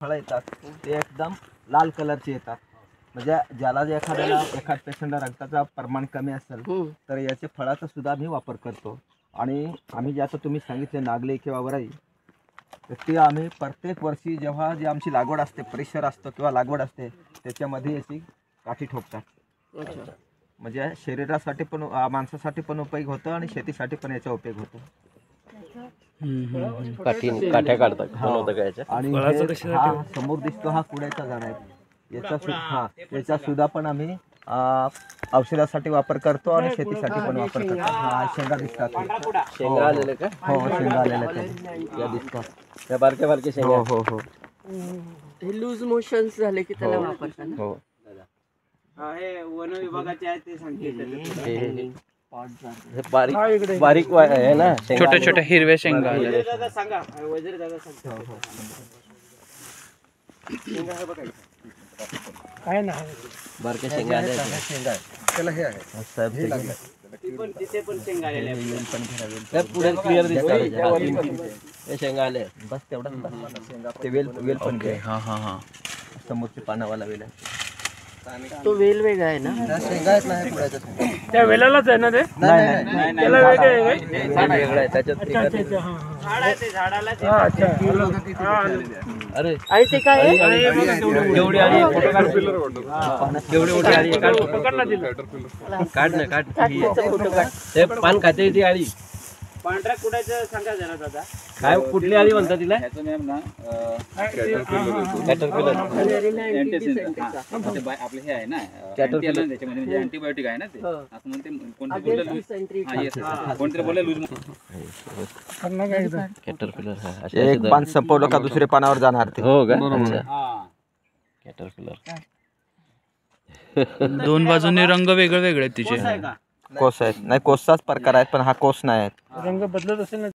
फळं येतात ते एकदम लाल कलरचे येतात. म्हणजे ज्याला जे एखाद्याला एखाद पेशंटला रक्ताचा प्रमाण कमी असेल तर याचे फळाचा सुद्धा आम्ही वापर करतो. आणि आम्ही जे आता तुम्ही सांगितले नागले किंवा वराई, तर ते आम्ही प्रत्येक वर्षी जेव्हा जी आमची लागवड असते, परिसर असतो किंवा लागवड असते, त्याच्यामध्ये याची काठी ठोकतात. म्हणजे शरीरासाठी पण माणसासाठी पण उपयोग होतो आणि शेतीसाठी पण याचा उपयोग होतो. काठ्या काढतात बनवतं काय याच्या? आणि हा समोर दिसतो हा कुड्याचा झाड आहे. याचा सुद्धा पण आम्ही औषधासाठी वापर करतो आणि शेतीसाठी पण वापर करतो. हा शेंगा दिसतात, शेंगा आलेले का? हो शेंगा आलेल्या या दिसतात, त्या बारक्या बारक्या हो शेंगा. हो हो हे लूज मोशन्स झाले की त्याला वापरतात ना? हो. हे वन विभागाचे आहे ते सांगते. हे बारीक बारीक आहे ना, छोट्या छोट्या हिरव्या शेंगा आल्या. वजीर दादा सांगा, वजीर दादा सांगतो. शेंगा हे बघा काय ना बारक्या शेंगा आल्या. त्याला हे आहे साहेब, तिथे पण शेंगा आलेल्या आहेत. त्या पुढे क्लिअर दिसतात. हे शेंगा आले बस तेवढं. ते वेल पण घे. हा हा हा. समोरची पानावाला वेल आहे. तो वेल वेगळा आहे ना? शेंगा आहेत ना, हे कुडाच्या शेंगा. त्या वेलालाच आहे ना ते? नाही त्याला वेगळं आहे काय? वेगळं आहे त्याच्यात. झाड आहे ते, झाडाला ते. अरे आणि ते काय आहे? एवढी आली फोटो काढ. एवढी मोठी आली आहे, काढ फोटो. काढ ना, काढ. ते पान खाते ती आळी. पांढऱ्या कुडाचं सांगा जरा दादा. काय कुठली आली म्हणता तिला? कॅटरपिलर. आपले हे आहे ना कॅटरपिलर. त्याच्यामध्ये म्हणजे अँटीबायोटिक आहे ना ते. असं म्हणते कोणतरी बोलले लूज. कॅटरपिलर. एक पान संपवलं का दुसरे पानावर जाणार ते. हो का? अच्छा. कॅटरपिलर. दोन बाजूंनी रंग वेगळे वेगळे तिचे. आहे का? कोस आहेत, नाही कोसचाच प्रकार आहे पण हा कोस नाही आहे. रंग बदलत असेल ना?